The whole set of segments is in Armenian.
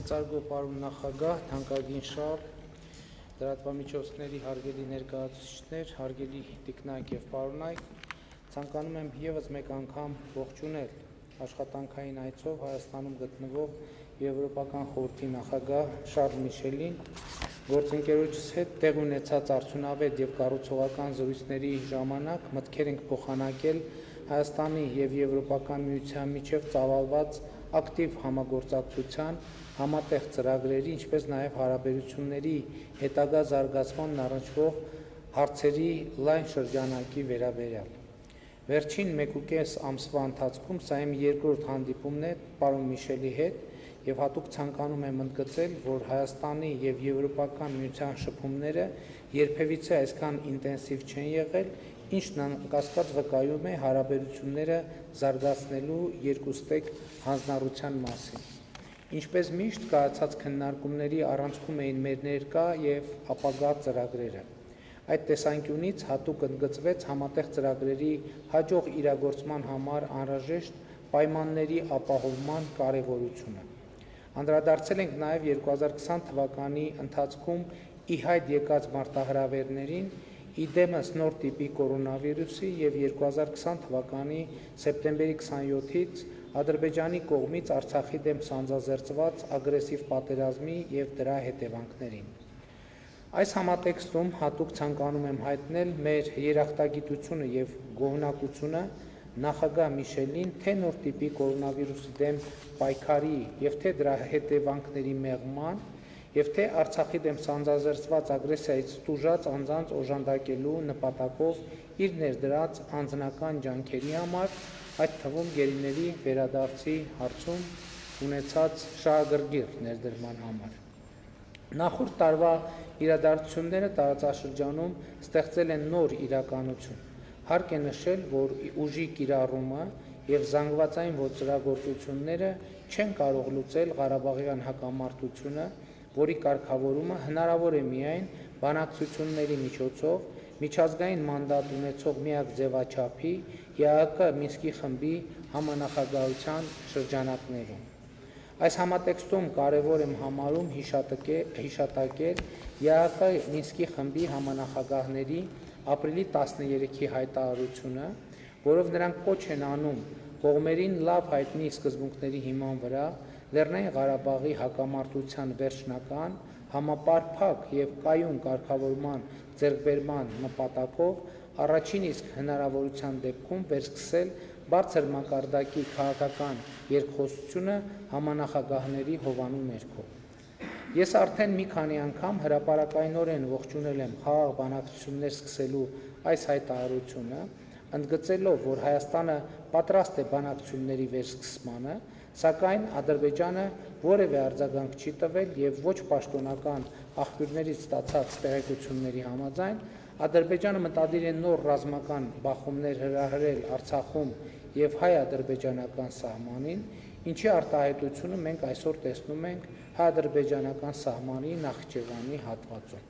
Մեծարգո պարոն նախագահ, թանկագին Շարլ, լրատվամիջոցների հարգելի ներկայացուցիչներ, հարգելի տիկնայք եւ պարոնայք, ցանկանում եմ եւս մեկ անգամ ողջունել աշխատանքային այցով Հայաստանում գտնվող Եվրոպական խորհրդի նախագահ Շարլ Միշելին, գործընկերոջս հետ տեղ ունեցած արդյունավետ եւ կառուցողական զրույցների ժամանակ մտքեր ենք փոխանակել Հայաստանի եւ Եվրոպական միության միջև ծավալված ակտիվ համագործակցության, համատեղ ծրագրերի, ինչպես նաև հարաբերությունների հետագա զարգացմանն առնչվող հարցերի լայն շրջանակի վերաբերյալ։ Վերջին 1.5 ամսվա ընթացքում սա իմ երկրորդ հանդիպումն է պարոն Միշելի հետ եւ հատուկ ցանկանում եմ ընդգծել, որ Հայաստանի եւ Եվրոպական միության շփումները երբևիցե այսքան ինտենսիվ չեն եղել, ինչն անկասկած վկայում է հարաբերությունները զարգացնելու երկուստեք հանձնառության մասին։ Ինչպես միշտ կայացած քննարկումների առանցքում էին մեր ներկա եւ ապագա ծրագրերը։ Այդ տեսանկյունից հատուկ ընդգծվեց համատեղ ծրագրերի հաջող իրագործման համար անհրաժեշտ պայմանների ապահովման կարևորությունը։ Անդրադարձել ենք նաեւ 2020 թվականի ընթացքում ի հայտ եկած մարտահրավերներին, իդեմս նոր տիպի կորոնավիրուսի եւ 2020 թվականի սեպտեմբերի 27-ից Ադրբեջանի կողմից Արցախի դեմ սանձազերծված ագրեսիվ պատերազմի եւ դրա հետևանքներին։ Այս համատեքստում հատուկ ցանկանում եմ հայտնել մեր երախտագիտությունը եւ գոհունակությունը նախագահ Միշելին թե նոր տիպի կորոնավիրուսի դեմ պայքարի եւ թե դրա հետևանքների մեղման եւ թե Արցախի դեմ սանձազերծված ագրեսիայից տուժած անձանց օժանդակելու նպատակով իր ներդրած անձնական ջանքերի համար, այդ թվում գերիների վերադարձի հարցում ունեցած շահագրգիռ ներդրման համար։ Նախորդ տարվա իրադարձությունները տարածաշրջանում ստեղծել են նոր իրականություն։ Հարկ է նշել, որ ուժի կիրառումը եւ զանգվածային ոծրագործությունները չեն կարող լուծել Ղարաբաղյան հակամարտությունը, որի կարգավորումը հնարավոր է միայն բանակցությունների միջոցով, միջազգային մանդատ ունեցող միակ ձևաչափի ԵԱՀԿ Մինսկի խմբի համանախագահության շրջանակներում։ Այս համատեքստում կարևոր եմ համարում հիշատակել ԵԱՀԿ Մինսկի խմբի համանախագահների ապրիլի 13-ի հայտարարությունը, որով նրանք կոչ են անում կողմերին լավ հայտնի սկզբունքների հիման վրա Լեռնային Ղարաբաղի հակամարտության վերջնական, համապարփակ եւ կայուն կարգավորման ձեռքբերման նպատակով առաջին իսկ հնարավորության դեպքում վերսկսել բարձր մակարդակի քաղաքական երկխոսությունը համանախագահների հովանու ներքո։ Ես արդեն մի քանի անգամ հրապարակայնորեն ողջունել եմ խաղաղ բանակցություններ սկսելու այս հայտարարությունը, ընդգծելով, որ Հայաստանը պատրաստ է բանակցությունների վերսկսմանը, սակայն Ադրբեջանը որևէ արձագանք չի տվել եւ ոչ պաշտոնական աղբյուրներից ստացած տեղեկությունների համաձայն Ադրբեջանը մտադիր է նոր ռազմական բախումներ հրահրել Արցախում եւ հայ-ադրբեջանական սահմանին, ինչի արտահայտությունը մենք այսօր տեսնում ենք հայ-ադրբեջանական սահմանի Նախճեվանի հատվածում։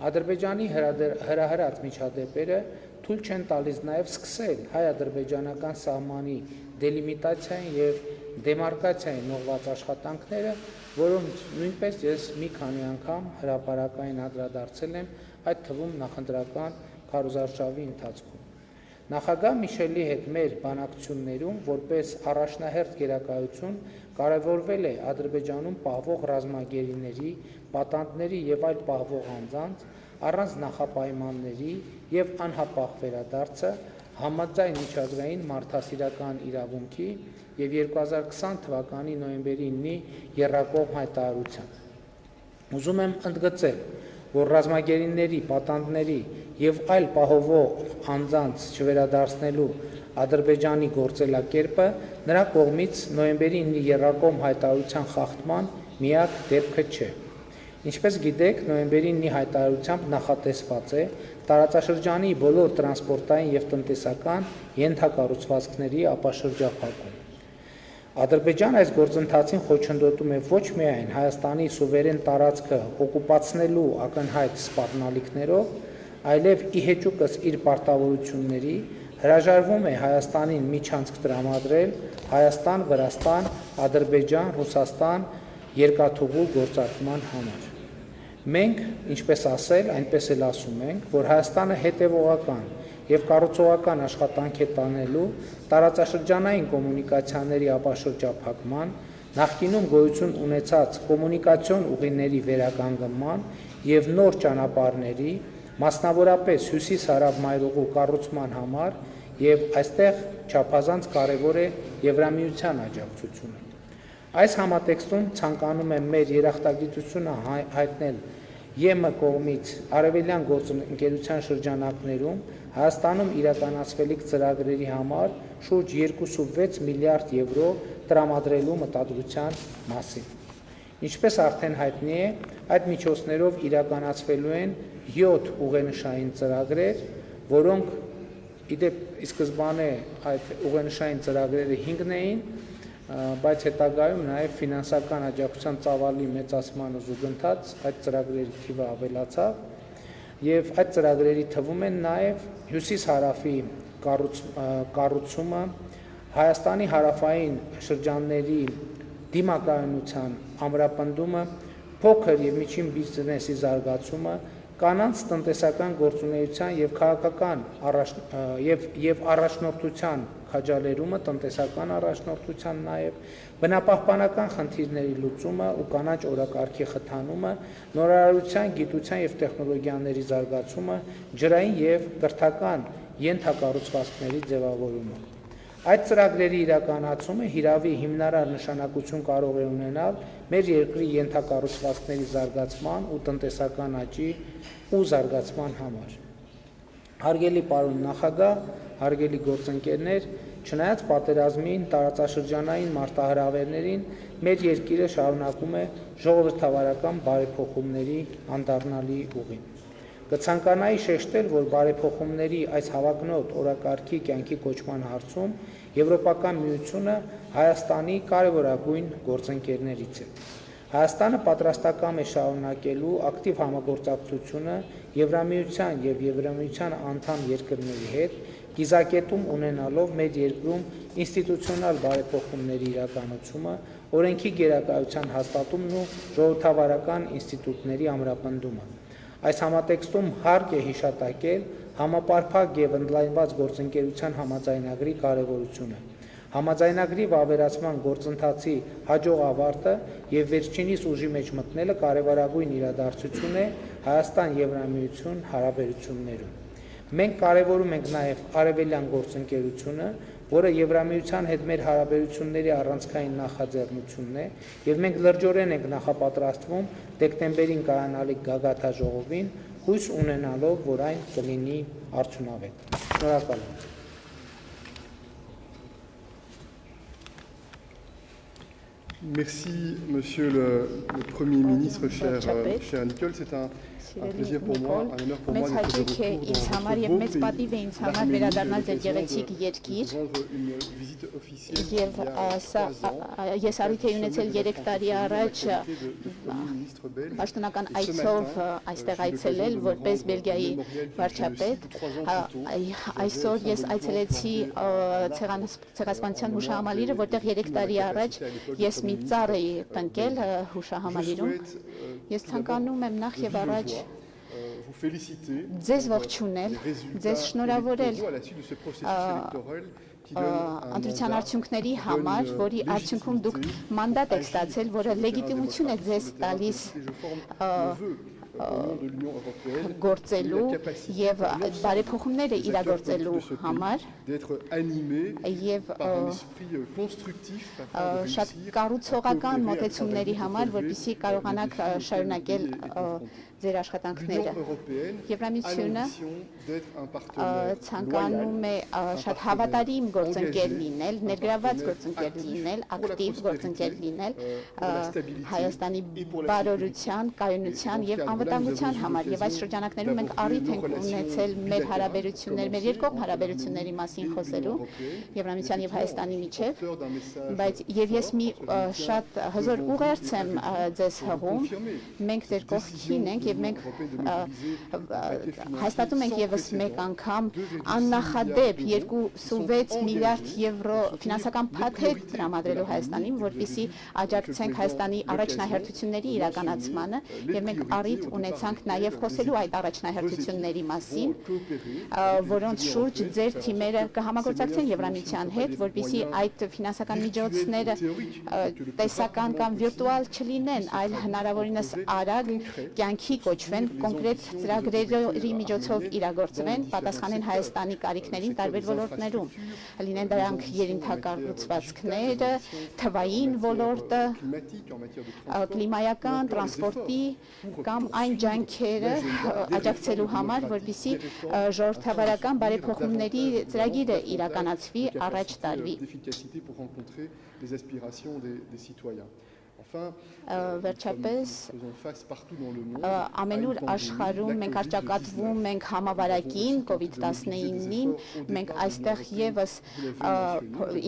Ադրբեջանի հրահրած միջադեպերը թույլ չեն տալիս նաեւ սկսել հայ-ադրբեջանական սահմանի դելիմիտացիային եւ դեմարկացիային ուղղված աշխատանքները, որոնց նույնպես ես մի քանի անգամ հրապարակային անդրադարձել եմ, այդ թվում նախընտրական քարոզարշավի ընթացքում։ Նախագահ Միշելի հետ մեր բանակցություններում որպես առաջնահերթ գերակայություն կարևորվել է Ադրբեջանում պահվող ռազմագերիների, պատանդների եւ այլ պահվող անձանց առանց նախապայմանների եւ անհապաղ վերադարձը համաձայն միջազգային մարդասիրական իրավունքի եւ 2020 թվականի նոյեմբերի 9-ի եռակողմ հայտարարության։ Ուզում եմ ընդգծել, որ ռազմագերիների, պատանդների եւ այլ պահովող անձանց չվերադարձնելու Ադրբեջանի գործելակերպը նրա կողմից նոյեմբերի 9-ի եռակողմ հայտարարության խախտման միակ դեպքը չէ։ Ինչպես գիտեք, նոյեմբերի 9-ի հայտարարությամբ նախատեսված է տարածաշրջանի բոլոր տրանսպորտային եւ տնտեսական ենթակառուցվածքների ապաշրջափակում։ Ադրբեջանը այս գործընթացին խոչընդոտում է ոչ միայն Հայաստանի սուվերեն տարածքը օկուպացնելու ակնհայտ սպառնալիքներով, այլև ի հեճուկս իր պարտավորությունների հրաժարվում է Հայաստանին միջանցք տրամադրել Հայաստան, Վրաստան, Ադրբեջան, Ռուսաստան, երկաթուղու գործարկման համար։ Մենք, ինչպես ասել, այնպես էլ ասում ենք, որ Հայաստանը հետևողական եւ կառուցողական աշխատանք է տանելու տարածաշրջանային կոմունիկացիաների ապաշրջափակման, նախկինում գոյություն ունեցած կոմունիկացիոն ուղիների վերականգնման եւ նոր ճանապարհների, մասնավորապես հյուսիս-հարավ մայրուղու կառուցման համար եւ այստեղ չափազանց կարեւոր է Եվրամիության աջակցությունը։ Այս համատեքստում ցանկանում եմ մեր երախտագիտությունը հայտնել ԵՄ կողմից արևելյան գործընկերության շրջանակներում Հայաստանում իրականացվելիք ծրագրերի համար շուրջ 2.6 միլիարդ եվրո տրամադրելու մտադրության մասին։ Ինչպես արդեն հայտնի է, այդ միջոցներով իրականացվելու են 7 ուղենշային ծրագրեր, որոնք ի սկզբանե այդ ուղենշային ծրագրերը 5-ն էին, բայց հետագայում նաև ֆինանսական աջակցության ծավալի մեծացման զուգընթաց այդ ծրագրերի թիվը ավելացավ եւ այդ ծրագրերի թվում են նաև հյուսիս-հարավի կառուցումը, Հայաստանի հարավային շրջանների դիմակայունության ամրապնդումը, փոքր եւ միջին բիզնեսի զարգացումը, կանանց տնտեսական գործունեության եւ քաղաքական եւ առաջնորդության քաջալերումը, տնտեսական առաջնորդության նաև բնապահպանական խնդիրների լուծումը ու կանաչ օրակարգի խթանումը, նորարարության, գիտության եւ տեխնոլոգիաների զարգացումը, ջրային եւ կրթական ենթակառուցվածքների ձևավորումը։ Այդ ծրագրերի իրականացումը հիրավի հիմնարար նշանակություն կարող է ունենալ մեր երկրի ենթակառուցվածքների զարգացման ու տնտեսական աճի ու զարգացման համար։ Հարգելի պարոն նախագահ, հարգելի գործընկերներ, չնայած պատերազմին, տարածաշրջանային մարտահրավերներին, մեր երկիրը շարունակում է ժողովրդավարական բարեփոխումների անդառնալի ուղին։ Կցանկանայի շեշտել, որ բարեփոխումների այս հավակնոտ օրակարգի կյանքի կոչման հարցում Եվրոպական միությունը Հայաստանի կարևորագույն գործընկերներից է։ Հայաստանը պատրաստակամ է շարունակելու ակտիվ համագործակցությունը Եվրամիության եւ Եվրամիության անդամ երկրների հետ, կիզակետում ունենալով մեր երկրում ինստիտուցիոնալ բարեփոխումների իրականացումը, օրենքի գերակայության հաստատումն ու ժողովրդավարական ինստիտուտների ամրապնդումը։ Այս համատեքստում հարկ է հիշատակել համապարփակ եւ ընդլայնված գործընկերության համաձայնագրի կարեւորությունը։ Համաձայնագրի վավերացման գործընթացի հաջող ավարտը եւ վերջինիս ուժի մեջ մտնելը կարևորագույն իրադարձություն է Հայաստան-Եվրամիություն հարաբերություններում։ Մենք կարևորում ենք նաեւ արևելյան գործընկերությունը, որը Եվրամիության հետ մեր հարաբերությունների առանցքային նախաձեռնությունն է, եւ մենք լրջորեն ենք նախապատրաստվում դեկտեմբերին կայանալիք գագաթաժողովին, հույս ունենալով, որ այն կլինի արդյունավետ։ Շնորհակալ եմ։ Merci, Monsieur le Premier ministre, cher Nicole. C'est un plaisir pour moi, un honneur pour moi d'être de retour dans votre beau pays, l'Arménie, une visite officielle il y a 3 ans. Ես արդեն ունեցել 3 տարի առաջ պաշտոնական այցով այստեղ այցելել որպես Բելգիայի վարչապետ։ Այսօր ես այցելեցի ցեղասպանության հուշահամալիրը, որտեղ 3 տարի առաջ ես մի ծառ էի տնկել հուշահամալիրում։ Ես ցանկանում եմ նախ եւ առաջ ձեզ ողջունել, ձեզ շնորհավորել ընտրության արդյունքների համար, որի արդյունքում դուք մանդատ եք ստացել, որը լեգիտիմություն է ձեզ տալիս գործելու եւ բարեփոխումները իրագործելու համար եւ շատ կառուցողական մոտեցումների համար, որպեսզի կարողանաք շարունակել ձեր աշխատանքները։ Եվրամիությունը ցանկանում է շատ հավատարիմ գործընկեր լինել, ներգրաված գործընկեր լինել, ակտիվ գործընկեր լինել Հայաստանի բարօրության, կայունության եւ անվտանգության համար եւ այս շրջանակներում մենք առիթ ենք ունեցել մեր հարաբերություններ, մեր երկկողմ հարաբերությունների մասին խոսելու Եվրամիության եւ Հայաստանի միջեւ, բայց եւ ես մի շատ հզոր ուղերձ եմ ձեզ հղում, մենք ձեր կողքին ենք եւ մենք հաստատում ենք եւս մեկ անգամ աննախադեպ 2.6 միլիարդ եվրո ֆինանսական փաթեթ տրամադրելու Հայաստանին, որպեսզի աջակցենք Հայաստանի առաջնահերթությունների իրականացմանը եւ մենք առիթ ունեցանք նաեւ խոսելու այդ առաջնահերթությունների մասին, որոնց շուրջ ձեր թիմերը կհամագործակցեն Եվրամիության հետ, որպեսզի այդ ֆինանսական միջոցները տեսական կամ վիրտուալ չլինեն, այլ հնարավորինս արագ կյանքի կոչվեն, կոնկրետ ծրագրերի միջոցով իրագործվեն, պատասխանեն Հայաստանի կարիքներին տարբեր ոլորտներում, լինեն դրանք երինթակառուցվածքները, թվային ոլորտը, կլիմայական, տրանսպորտի կամ այն ջանքերը աջակցելու համար, որպեսզի ժողովրդավարական բարեփոխումների ծրագիրը իրականացվի, առաջ տարվի։ Վերջապես ամենուր աշխարհում մենք արճակատվում ենք համավարակին COVID-19-ին, մենք այստեղ եւս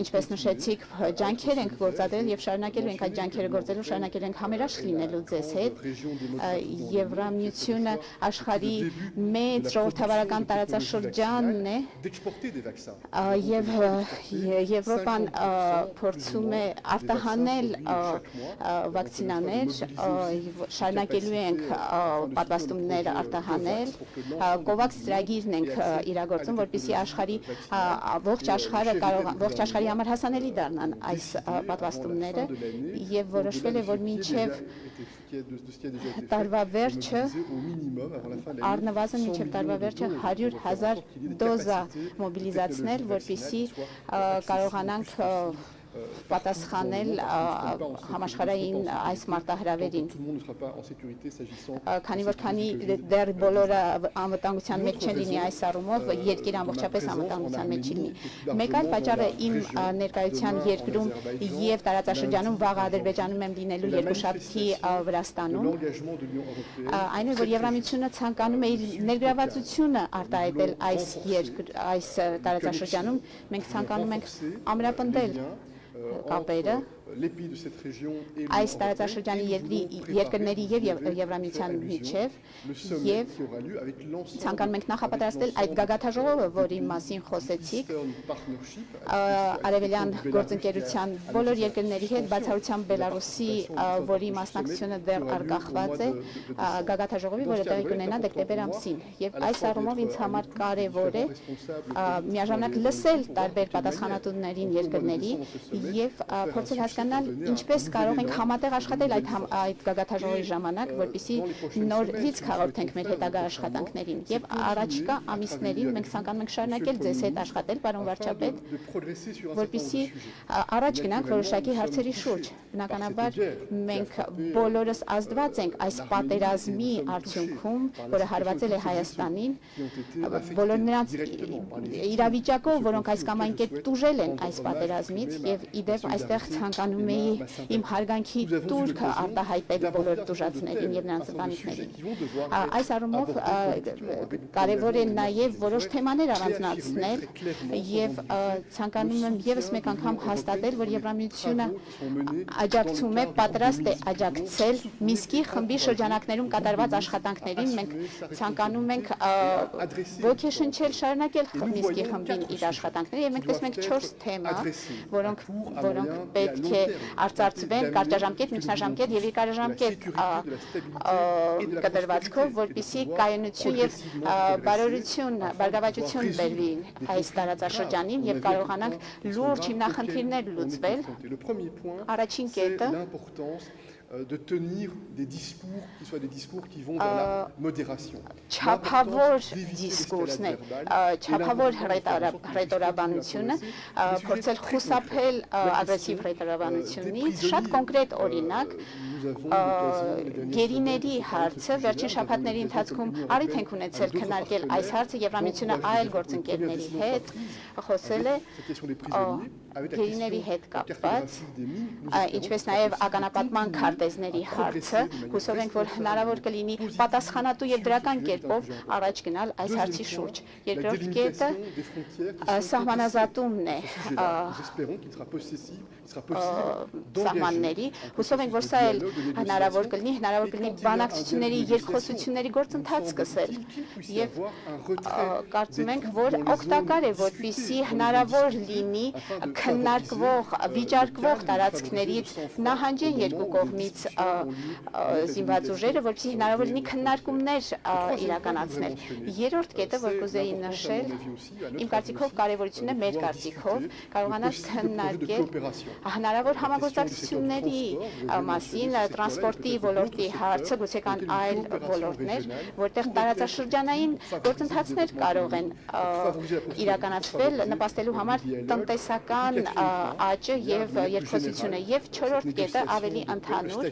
ինչպես նշեցիք ջանքեր ենք գործադրել եւ շարունակելու ենք այդ ջանքերը գործելու, շարունակելու ենք համերաշխ լինելու ձեզ հետ։ Եվրամիությունը աշխարհի մեծ ժողովրդավարական տարածաշրջանն է եւ Եվրոպան փորձում է արտահանել վակցինաներ, շարունակելու ենք պատվաստումներ արտահանել, COVAX ծրագիրն ենք իրագործում, որպեսզի աշխարհի ողջ աշխարհի համար հասանելի դառնան այս պատվաստումները եւ որոշվել է, որ մինչեւ տարվա վերջը առնվազն մինչև տարվա վերջը 100,000 դոզա մոբիլիզացնել, որպեսզի կարողանանք պատասխանել համաշխարհային այս մարտահրավերին։ Քանի դեռ բոլորը անվտանգության մեջ չեն լինի այս առումով, երկիրը ամբողջապես անվտանգության մեջ չի լինի։ Մեկ այլ պատճառը իմ ներկայության երկրում եւ տարածաշրջանում վաղ Ադրբեջանում եմ լինելու երկուշաբթի Վրաստանում, այն է, որ Եվրամիությունը ցանկանում է իր ներգրավվածությունը արտահայտել այս տարածաշրջանում, մենք ցանկանում ենք ամրապնդել կապերը այս տարածաշրջանի երկրների եւ Եվրամիության միջև եւ ցանկանում ենք նախապատրաստել այդ գագաթաժողովը, որի մասին խոսեցիք, արևելյան գործընկերության բոլոր երկրների հետ, բացառությամբ Բելարուսի, որի մասնակցությունը դեռ արգախված է, գագաթաժողովի, որը տեղի կունենա դեկտեմբեր ամսին։ Եվ այս առումով ինձ համար կարևոր է միաժամանակ լսել տարբեր պատասխանատուներին երկրների եւ փորձել հասկանալ ինչպես կարող ենք համատեղ աշխատել այդ գագաթաժողովի ժամանակ, որպեսզի նոր լիցք հաղորդենք մեր հետագա աշխատանքներին եւ առաջկա ամիսներին մենք ցանկանում ենք շարունակել ձեզ հետ աշխատել, պարոն վարչապետ, որպեսզի առաջ գնանք որոշակի հարցերի շուրջ։ Բնականաբար մենք բոլորս ազդված ենք այս պատերազմի արդյունքում, որը հարվածել է Հայաստանին, բոլոր նրանց իրավիճակով, որոնք այս կամ այն կերպ տուժել են այս պատերազմից եւ իդեպ այստեղ ցանկանում էի իմ հարգանքի տուրքը արտահայտել բոլոր տուժածներին եւ նրանց ընտանիքներին։ Այս առումով կարևոր է նաեւ որոշ թեմաներ առանձնացնել եւ ցանկանում եմ եւս մեկ անգամ հաստատել, որ Եվրամիությունը աջակցում է, պատրաստ է աջակցել Մինսկի խմբի շրջանակներում կատարված աշխատանքներին։ Մենք ցանկանում ենք ոգեշնչել, շարունակել Մինսկի խմբին իր աշխատանքները եւ մենք տեսնում ենք 4 թեմա, որոնք պետք է արծարծվեն կարճաժամկետ, միջնաժամկետ եւ երկարաժամկետ կտրվածքով, որպեսզի կայունություն եւ բարօրություն, բարգավաճություն բերվի այս տարածաշրջանին եւ կարողանանք լուրջ հիմնախնդիրներ լուծվել։ Առաջին կետը de tenir des discours qui soient des discours qui vont vers la modération. Չափավոր դիսկուրսներ, չափավոր հռետորաբանությունը, փորձել խուսափել ագրեսիվ հռետորաբանությունից, շատ կոնկրետ օրինակ գերիների հարցը վերջին շաբաթների ընթացքում առիթ ենք ունեցել քննարկել այս հարցը Եվրամիությունը այլ գործընկերների հետ խոսել է գերիների հետ կապված, ինչպես նաև ականապատման քարտի քարտեզների հարցը, հուսով ենք, որ հնարավոր կլինի պատասխանատու եւ դրական կերպով առաջ գնալ այս հարցի շուրջ։ Երկրորդ կետը սահմանազատումն է սահմանների, հուսով ենք, որ սա էլ հնարավոր կլինի բանակցությունների, երկխոսությունների գործընթաց սկսել եւ կարծում ենք, որ օգտակար է, որպեսզի հնարավոր լինի քննարկվող, վիճարկվող տարածքներից նահանջեն երկու կողմից զինված ուժերը, որպեսզի հնարավոր լինի քննարկումներ իրականացնել։ Երրորդ կետը, որ կուզեի նշել, իմ կարծիքով կարևորությունն է մեր կարծիքով, կարողանալ քննարկել հնարավոր համագործակցությունների մասին, տրանսպորտի ոլորտի հարցը, գուցե կան այլ ոլորտներ, որտեղ տարածաշրջանային գործընթացներ կարող են իրականացվել, նպաստելու համար տնտեսական աճը եւ երկխոսությունը։ Եվ չորրորդ կետը ավելի ընդհանուր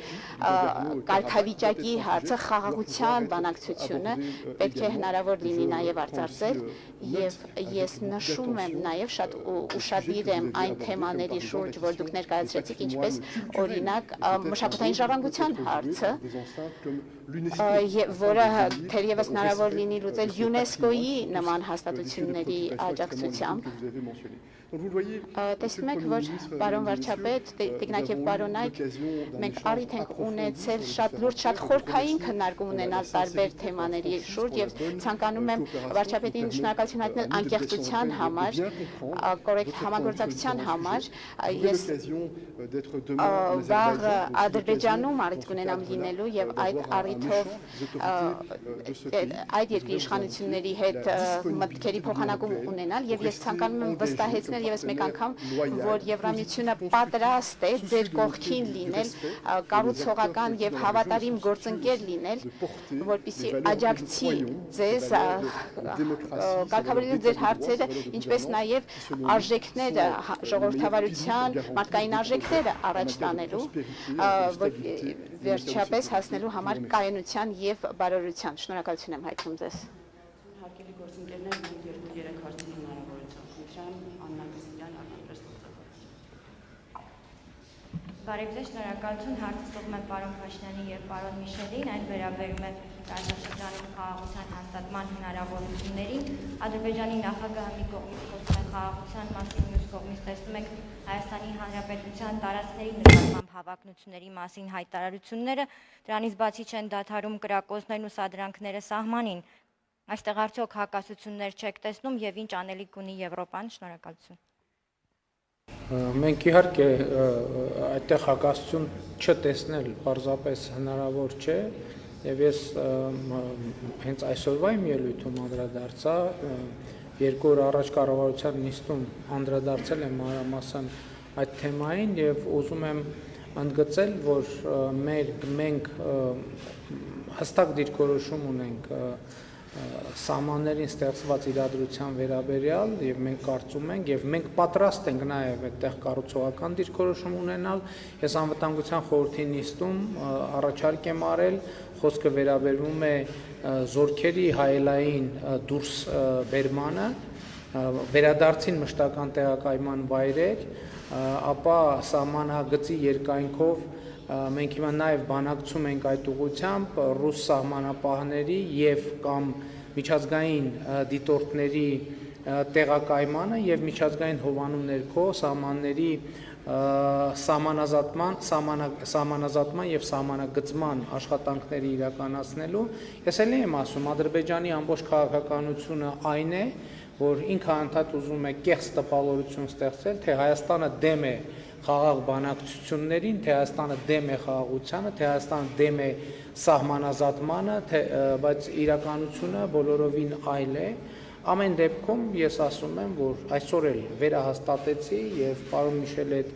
կարգավիճակի հարցը, խաղաղության բանակցությունը պետք է հնարավոր լինի նաեւ արծարծել եւ ես նշում եմ նաեւ շատ ուշադիր եմ այն թեմաների շուրջ, որ դուք ներկայացրեցիք, ինչպես օրինակ մշակութային ժառանգության հարցը, որը թերևս հնարավոր լինի լուծել ՅՈՒՆԵՍԿՕ-ի նման հաստատությունների աջակցությամբ։ Տեսնում եք, որ պարոն վարչապետ, տիկնակ եւ պարոնայք, մենք առիթ ենք ունեցել շատ լուրջ, շատ խորքային քննարկում ունենալ տարբեր թեմաների շուրջ եւ ցանկանում եմ վարչապետին շնորհակալություն հայտնել անկեղծության համար, կորեկտ համագործակցության համար։ Ես վաղ Ադրբեջանում առիթ կունենամ լինելու եւ այդ առիթով այդ երկրի իշխանությունների հետ մտքերի փոխանակում ունենալ եւ ես ցանկանում եմ վստահեցնել եւս մեկ անգամ, որ Եվրամիությունը պատրաստ է ձեր կողքին լինել, կառուցողական եւ հավատարիմ գործընկեր լինել, որպեսզի աջակցի ձեզ կարգավորելու ձեր հարցերը, ինչպես նաեւ արժեքները, ժողովրդավարության, մարդկային արժեքները առաջ տանելու, որ վերջապես հասնելու համար կայունության եւ բարօրության։ Շնորհակալություն եմ հայտնում ձեզ։ Հարգելի գործընկերներ, մենք 2-3 հարցի հնարավորություն խնդրեմ, Աննա Կրիստիան, Բարև ձեզ, շնորհակալություն, հարցը ստուգում եմ պարոն Փաշինյանին եւ պարոն Միշելին, այն վերաբերում է տարածաշրջանում խաղաղության հաստատման հնարավորություններին։ Ադրբեջանի նախագահը մի կողմից խոսում է խաղաղության մասին, մյուս կողմից տեսնում ենք Հայաստանի Հանրապետության տարածքների նկատմամբ հավակնությունների մասին հայտարարությունները, դրանից բացի չեն դադարում կրակոցներն ու սադրանքները սահմանին։ Այստեղ արդյոք հակասություններ չեք տեսնում եւ ինչ անելիք ունի Եվրոպան։ Շնորհակալություն։ Մենք իհարկե այդտեղ հակասություն չտեսնել պարզապես հնարավոր չէ եւ ես հենց այսօրվա իմ ելույթում անդրադարձա, 2 օր առաջ կառավարության նիստում անդրադարձել եմ մանրամասն այդ թեմային եւ ուզում եմ ընդգծել, որ մենք հստակ դիրքորոշում ունենք սահմաններին ստեղծված իրադրության վերաբերյալ եւ մենք կարծում ենք եւ մենք պատրաստ ենք նաեւ այդտեղ կառուցողական դիրքորոշում ունենալ։ Ես անվտանգության խորհրդի նիստում առաջարկ եմ արել, խոսքը վերաբերում է զորքերի հայելային դուրս բերմանը, վերադարձին մշտական տեղակայման վայրեր, ապա սահմանագծի երկայնքով մենք հիմա նաև բանակցում ենք այդ ուղղությամբ ռուս սահմանապահների եւ կամ միջազգային դիտորդների տեղակայմանը եւ միջազգային հովանու ներքո սահմանների սահմանազատման եւ սահմանագծման աշխատանքների իրականացնելու։ Ես էլ եմ ասում, Ադրբեջանի ամբողջ քաղաքականությունը այն է, որ ինքը անդադ ուզում է կեղծ տպավորություն ստեղծել, թե Հայաստանը դեմ է խաղաղ բանակցություններին, թե Հայաստանը դեմ է խաղաղությանը, թե Հայաստանը դեմ է սահմանազատմանը, բայց իրականությունը բոլորովին այլ է։ Ամեն դեպքում ես ասում եմ, որ այսօր էլ վերահաստատեցի եւ պարոն Միշելի հետ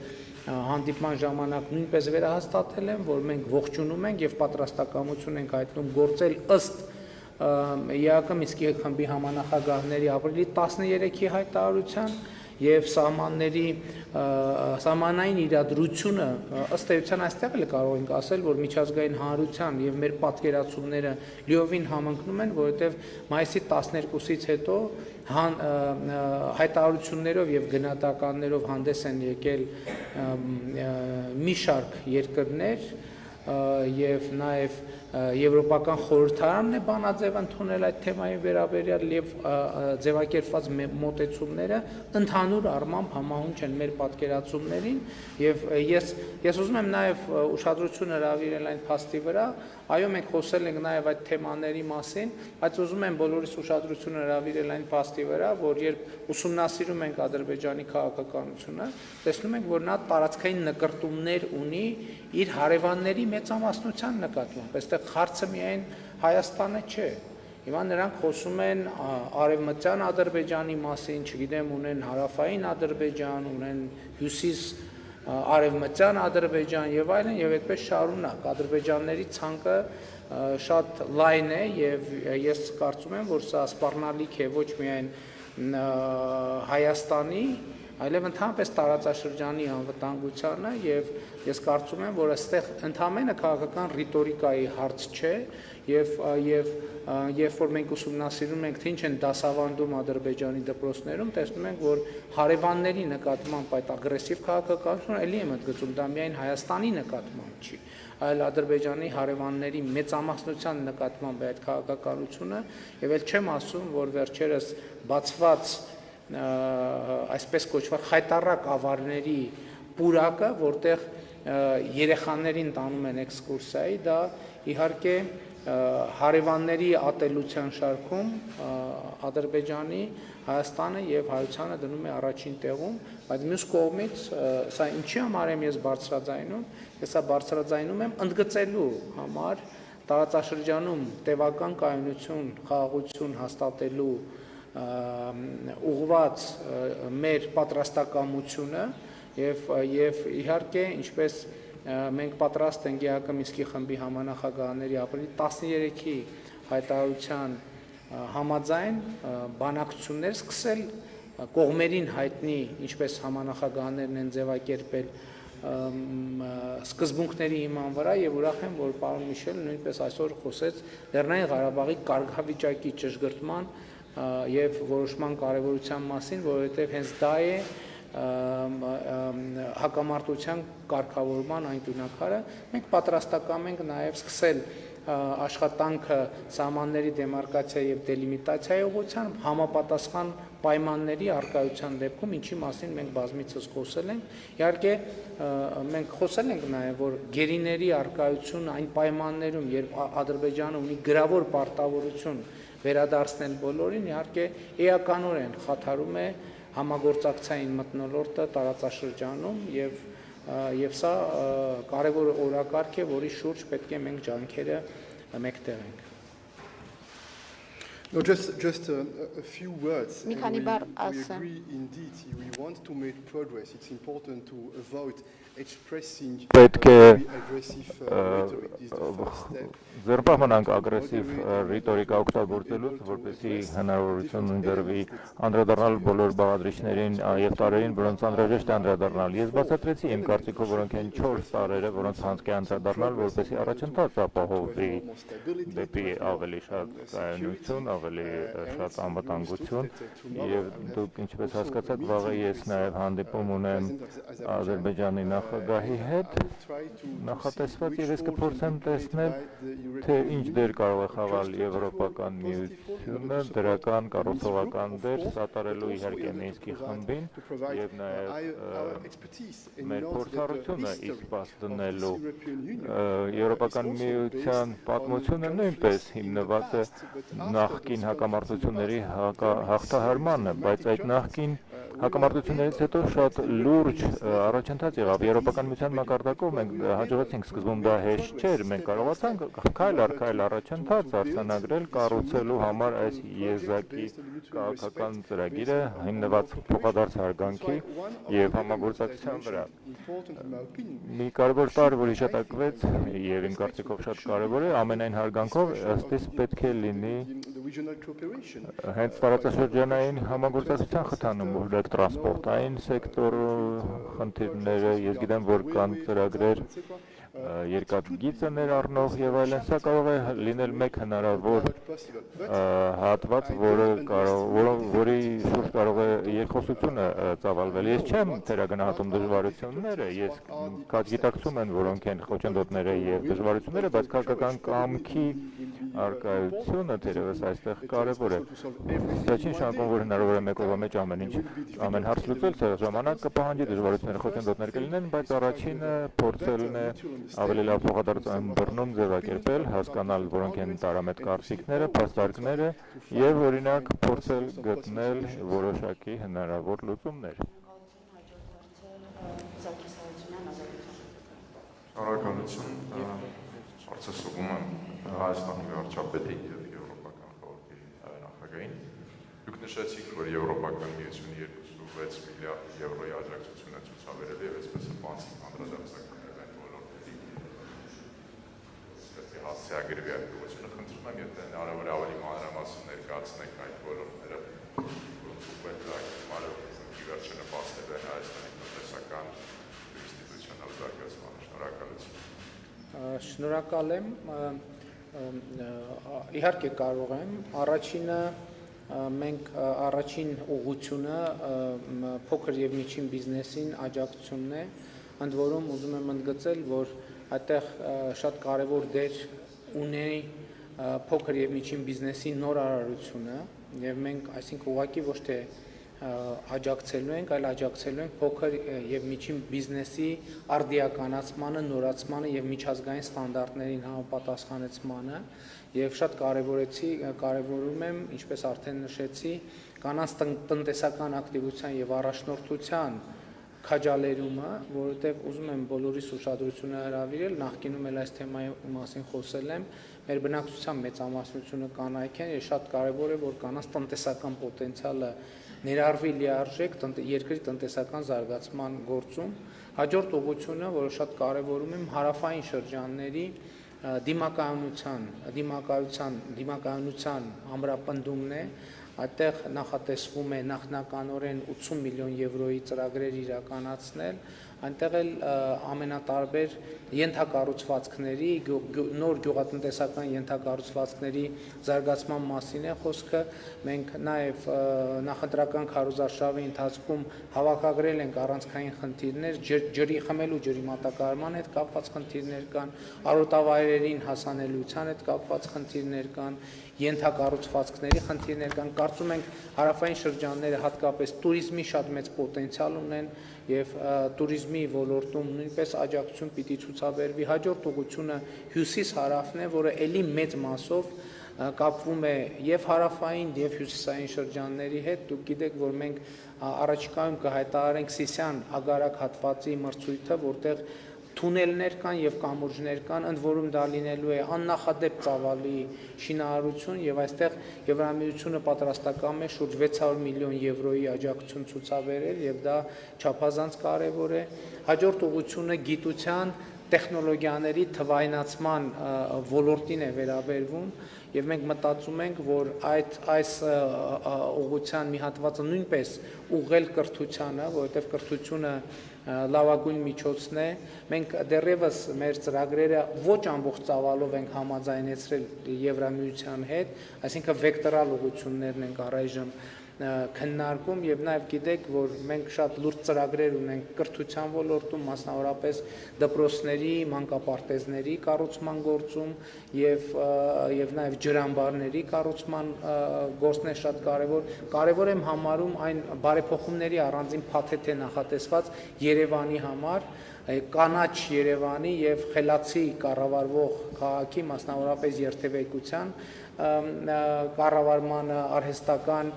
հանդիպման ժամանակ նույնպես վերահաստատել եմ, որ մենք ողջունում ենք եւ պատրաստակամություն ենք հայտնում գործել ըստ ԵԱԿ Մինսկի խմբի համանախագահների ապրիլի 13-ի հայտարարության եւ սահմանային իրադրությունը ըստ էության այստեղ էլ կարող ենք ասել, որ միջազգային հանրության եւ մեր պատկերացումները լիովին համընկնում են, որովհետեւ մայիսի 12-ից հետո հայտարարություններով եւ գնահատականներով հանդես են եկել մի շարք երկրներ եւ նաեւ եվրոպական խորհրդարանն է բանաձև ընդունել այդ թեմայի վերաբերյալ եւ ձևակերպված մոտեցումները ընդհանուր առմամբ համահունչ են մեր պատկերացումներին եւ ես ուզում եմ նաեւ ուշադրություն հրավիրել այն փաստի վրա այո մենք խոսել ենք նաեւ այդ թեմաների մասին բայց ուզում եմ բոլորիս ուշադրություն հրավիրել այն փաստի վրա որ երբ ուսումնասիրում ենք Ադրբեջանի քաղաքականությունը տեսնում ենք որ նա տարածքային նկրտումներ ունի իր հարևանների մեծամասնության նկատմամբ այստեղ հարցը միայն Հայաստանը չէ Հիմա նրանք խոսում են արևմտյան Ադրբեջանի մասին, չգիտեմ, ունեն հարավային Ադրբեջան, ունեն հյուսիս արևմտյան Ադրբեջան եւ այլն եւ այդպես շարունակ Ադրբեջանների ցանկը շատ լայն է եւ ես կարծում եմ որ սա սպառնալիք է ոչ միայն Հայաստանի այլև ընդհանրապես տարածաշրջանի անվտանգությանը եւ ես կարծում եմ որ այստեղ ընդհանրապես քաղաքական ռիտորիկայի հարց չէ եւ երբ որ մենք ուսումնասիրում ենք թե ինչ են դասավանդում Ադրբեջանի դպրոցներում տեսնում ենք որ հարևանների նկատմամբ այդ ագրեսիվ քաղաքականությունը ելի եմ ընդգծում դա միայն Հայաստանի նկատմամբ չի այլ Ադրբեջանի հարևանների մեծամասնության նկատմամբ այդ քաղաքականությունը եւ էլ չեմ ասում որ վերջերս բացված այսպես կոչված խայտառակ ավարների պուրակը, որտեղ երեխաներին տանում են էքսկուրսիայի, դա իհարկե հարևանների ատելության շարքում Ադրբեջանի, Հայաստանը եւ Հայությանը դնում է առաջին տեղում, բայց մյուս կողմից սա ինչի համար եմ ես բարձրաձայնում, ես սա բարձրաձայնում եմ ընդգծելու համար տարածաշրջանում տևական կայունություն, խաղաղություն հաստատելու ուղղված մեր պատրաստակամությունը եւ իհարկե ինչպես մենք պատրաստ ենք ԵԱԿ Մինսկի խմբի համանախագահաների ապրիլի 13-ի հայտարարության համաձայն բանակցություններ սկսել կողմերին հայտնի ինչպես համանախագահաներն են ձևակերպել սկզբունքների հիման վրա եւ ուրախ եմ որ պարոն Միշելը նույնպես այսօր խոսեց Լեռնային Ղարաբաղի կարգավիճակի ճշգրտման եւ որոշման կարեւորության մասին, որովհետեւ հենց դա է հակամարտության կարգավորման այն տունակարը, մենք պատրաստակամ ենք նաեւ սկսել աշխատանքը սահմանների դեմարկացիա եւ դելիմիտացիայի ուղղությամբ համապատասխան պայմանների արկայության դեպքում ինչի մասին մենք բազմիցս խոսել ենք իհարկե մենք խոսել ենք նաեւ որ գերիների արկայություն այն պայմաններում երբ Ադրբեջանը ունի գրավոր պարտավորություն վերադարձնել բոլորին իհարկե էականորեն խաթարում է համագործակցային մթնոլորտը տարածաշրջանում եւ սա կարևոր օրակարգ է որի շուրջ պետք է մենք ջանքերը մեկտեղենք No, just a few words. Mi khani bar asem. We agree indeed. We want to make progress. It's important to avoid expressing aggressive rhetoric. This is the first step. Ձերբահանանք ագրեսիվ ռիտորիկա օգտագործելուց, որպեսզի հնարավորություն ընձեռվի անդրադառնալ բոլոր բաղադրիչներին եւ տարրերին, որոնց անհրաժեշտ է անդրադառնալ։ Ես բացատրեցի իմ կարծիքով, որոնք են 4 տարրերը, որոնց հանցք է անդրադառնալ, որպեսզի առաջընթաց ապահովվի դեպի ավելի շատ կայունություն, ավելի շատ անվտանգություն եւ դուք ինչպես հասկացաք, վաղը ես նաեւ հանդիպում ունեմ Ադրբեջանի նախագահի հետ, նախատեսված եւ ես կփորձեմ տեսնել թե ինչ դեր կարող է խաղալ Եվրոպական միությունը դրական կառուցողական դեր սատարելու իհարկե Մինսկի խմբին եւ նաեւ մեր փորձառությունը իսպաս դնելու Եվրոպական միության պատմությունը նույնպես հիմնված է նախկին հակամարտությունների հաղթահարմանը, բայց այդ նախկին հակամարտություններից հետո շատ լուրջ առաջընթաց եղավ Եվրոպական միության մակարդակով մենք հաջողեցինք սկզբում դա հեշտ չէր մենք կարողացանք քայլ առ քայլ առաջընթաց արձանագրել կառուցելու համար այս եզակի քաղաքական ծրագիրը հիմնված փոխադարձ հարգանքի եւ համագործակցության վրա մի կարևոր տարր որ հիշատակվեց եւ իմ կարծիքով շատ կարևոր է ամենայն հարգանքով ըստիս պետք է լինի հենց տարածաշրջանային համագործակցության խթանում օրինակ տրանսպորտային սեկտոր խնդիրները ես գիտեմ որ կան ծրագրեր երկաթգիծը ներառնող եւ այլն, սա կարող է լինել մեկ հնարավոր հատված, որի շուրջ կարող է երկխոսությունը ծավալվել։ Ես չեմ թերագնահատում դժվարությունները, ես գիտակցում եմ որոնք են խոչընդոտները եւ դժվարությունները, բայց քաղաքական կամքի արկայությունը թերևս այստեղ կարեւոր է։ Դա չի նշանակում, որ հնարավոր է մեկ օրվա մեջ ամեն հարց լուծել, սա ժամանակ կպահանջի, դժվարությունները խոչընդոտներ կլինեն, բայց առաջինը փորձելն է ավելի լավ փոխադարձաբեռնում ձևակերպել, հասկանալ որոնք են տարամետ կարծիքները, փաստարկները եւ օրինակ փորձել գտնել որոշակի հնարավոր լուծումներ։ Շնորհակալություն, հարցասողում եմ Հայաստանի վարչապետին եւ Եվրոպական խորհրդի նախագահին։ Դուք նշեցիք, որ Եվրոպական միությունը 26 միլիարդ եվրոյի աջակցություն է ցուցաբերել եւ այսպես սպանցիկ անդրադարձակներ են ոլորտի հասցեագրի ակտիվությունը խնդրում եմ, եթե հնարավոր է ավելի մանրամասն ներկայացնեք այդ ոլորտները, որոնց ուղղակի վերջը նպաստել է Հայաստանի տնտեսական ինստիտուցիոնալ զարգացմանը։ Շնորհակալություն։ Շնորհակալ եմ, իհարկե կարող եմ, առաջինը մենք առաջին ուղղությունը փոքր եւ միջին բիզնեսին աջակցությունն է, ընդ որում ուզում եմ ընդգծել, որ այդտեղ շատ կարևոր դեր ունի փոքր եւ միջին բիզնեսի նորարարությունը եւ մենք այսինքն ուղղակի ոչ թե աջակցելու ենք, այլ աջակցելու ենք փոքր եւ միջին բիզնեսի արդիականացմանը, նորացմանը եւ միջազգային ստանդարտներին համապատասխանեցմանը եւ շատ կարևորում եմ, ինչպես արդեն նշեցի, կանանց տնտեսական ակտիվության եւ առաջնորդության քաջալերումը, որովհետեւ ուզում եմ բոլորիս ուշադրությունը հրավիրել, նախկինում էլ այս թեմայի մասին խոսել եմ, մեր բնակչության մեծամասնությունը կանայք են, եւ շատ կարեւոր է, որ կանանց տնտեսական պոտենցիալը ներառվի լիարժեք երկրի տնտեսական զարգացման գործում։ Հաջորդ ուղղությունը, որը շատ կարևորում եմ, հարավային շրջանների դիմակայունության ամրապնդումն է, այդտեղ նախատեսվում է նախնականորեն 80 միլիոն եվրոյի ծրագրեր իրականացնել, այնտեղ էլ ամենատարբեր ենթակառուցվածքների, նոր գյուղատնտեսական ենթակառուցվածքների զարգացման մասին է խոսքը, մենք նաև նախընտրական քարոզարշավի ընթացքում հավաքագրել ենք առանցքային խնդիրներ, ջրի խմելու ջրի մատակարարման հետ կապված խնդիրներ կան, արոտավայրերին հասանելիության հետ կապված խնդիրներ կան, ենթակառուցվածքների խնդիրներ կան, կարծում ենք հարավային շրջանները հատկապես туриզմի շատ մեծ պոտենցիալ ունեն եւ туриզմի ոլորտում նույնպես աջակցություն պիտի ցուցաբերվի։ Հաջորդ ուղղությունը հյուսիս-հարավն է, որը ելի մեծ մասով կապվում է եւ հարավային եւ հյուսիսային շրջանների հետ։ Դուք գիտեք, որ մենք առաջիկայում կհայտարարենք Սիսիան ագարակ հատվածի մրցույթը, որտեղ թունելներ կան եւ կամուրջներ կան, ընդ որում դա լինելու է աննախադեպ ծավալի շինարարություն եւ այստեղ Եվրամիությունը պատրաստական է շուրջ 600 միլիոն եվրոյի աջակցություն ցուցաբերել եւ դա չափազանց կարեւոր է։ Հաջորդ ուղղությունը գիտության, տեխնոլոգիաների թվայնացման ոլորտին է վերաբերվում եւ մենք մտածում ենք, որ այս ուղղության մի հատվածը նույնպես ուղղել կրթությանը, որովհետեւ կրթությունը լավագույն միջոցն է։ Մենք դեռևս մեր ծրագրերը ոչ ամբողջ ծավալով ենք համաձայնեցրել Եվրամիության հետ, այսինքն վեկտորալ ուղղություններն ենք առայժմ քննարկում եւ նաեւ գիտեք, որ մենք շատ լուրջ ծրագրեր ունենք կրթության ոլորտում, մասնավորապես դպրոցների, մանկապարտեզների կառուցման գործում եւ նաեւ ջրամբարների կառուցման գործն է շատ կարեւոր եմ համարում այն բարեփոխումների առանձին փաթեթ է նախատեսված Երևանի համար, կանաչ Երևանի եւ խելացի կառավարվող քաղաքի, մասնավորապես երթևեկության կառավարմանը, արհեստական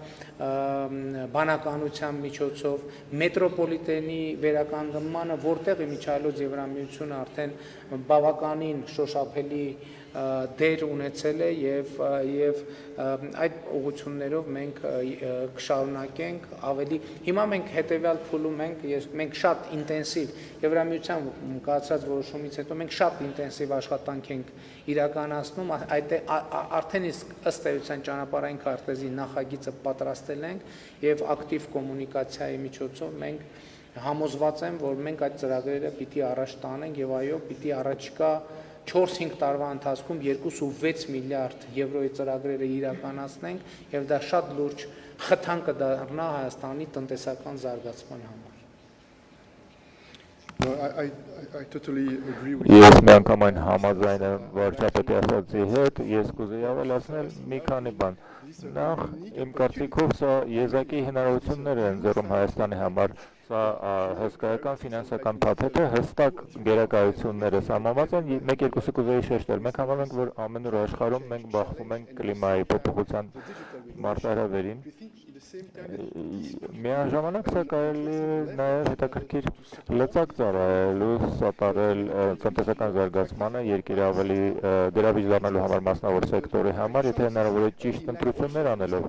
բանականության միջոցով, մետրոպոլիտենի վերականգնմանը, որտեղ իմիջիայլոց Եվրամիությունը արդեն բավականին շոշափելի դեր ունեցել է եւ այդ ուղղություններով մենք կշարունակենք ավելի հիմա մենք հետեւյալ փուլում ենք մենք շատ ինտենսիվ Եվրամիության կայացրած որոշումից հետո մենք շատ ինտենսիվ աշխատանք ենք իրականացնում այդ արդեն իսկ ըստ էության ճանապարհային քարտեզի նախագիծը պատրաստել ենք եւ ակտիվ կոմունիկացիայի միջոցով մենք համոզված եմ, որ մենք այդ ծրագրերը պիտի առաջ տանենք եւ այո, պիտի առաջիկա 4-5 տարվա ընթացքում 2.6 միլիարդ եվրոյի ծրագրերը իրականացնենք եւ դա շատ լուրջ խթան կդառնա Հայաստանի տնտեսական զարգացման համար։ I totally agree with Ես միանգամայն համաձայն եմ վարչապետի ասածի հետ, ես կուզեի ավելացնել մի քանի բան։ Նախ իմ կարծիքով սա եզակի հնարավորություններ են ձեռում Հայաստանի համար, սա հսկայական ֆինանսական փաթեթ է, հստակ գերակայությունները սահմանված են, մեկ-երկուսը կուզեի շեշտել։ Մենք համարում ենք, որ ամենուր աշխարհում մենք բախվում ենք կլիմայի փոփոխության մարտահրավերին։ Միաժամանակ սա կարելի է նաև հետաքրքիր լծակ ծառայելու, սատարել տնտեսական զարգացմանը, երկիրը ավելի գրավիչ դառնալու համար մասնավոր սեկտորի համար, եթե հնարավոր է ճիշտ ընտրություններ անելով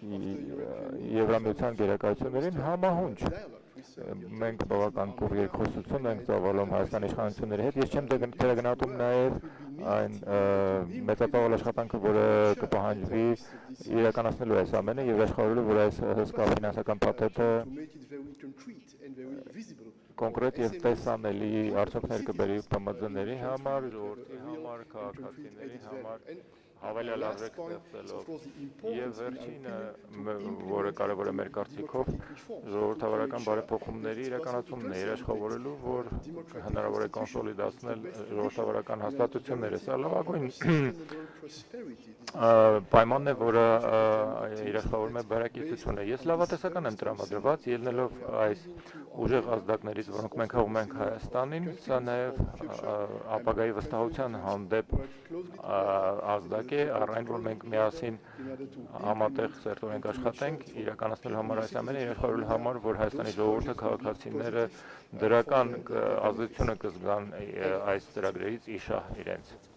Եվրամիության գերակայություններին համահունչ։ Մենք բավական կուռ երկխոսություն ենք ծավալում Հայաստանի իշխանությունների հետ։ Ես չեմ թերագնահատում նաև այն մեծածավալ աշխատանքը, որը կպահանջվի իրականացնելու այս ամենը եւ աշխարհելու, որ այս հսկա ֆինանսական փաթեթը կոնկրետ եւ տեսանելի արդյունքներ կբերի ՊՄԶ-ների համար, ժողովրդի համար, քաղաքացիների համար հավելյալ արժեք ստեղծելով։ Եվ վերջինը, որը կարևոր է մեր կարծիքով, ժողովրդավարական բարեփոխումների իրականացումն է, երաշխավորելու, որ հնարավոր է կոնսոլիդացնել ժողովրդավարական հաստատությունները։ Սա լավագույն պայմանն է, որը երաշխավորում է բարեկեցությունը։ Ես լավատեսական եմ տրամադրված, ելնելով այս ուժեղ ազդակներից, որոնք մենք հողում ենք Հայաստանին, սա նաև ապագայի վստահության հանդեպ ազդակ է, առայն որ մենք միասին համատեղ սերտորենք աշխատենք իրականացնելու համար այս ամենը, երաշխավորելու համար, որ Հայաստանի ժողովուրդը, քաղաքացիները դրական ազդեցությունը կզգան այս ծրագրերից ի շահ իրենց։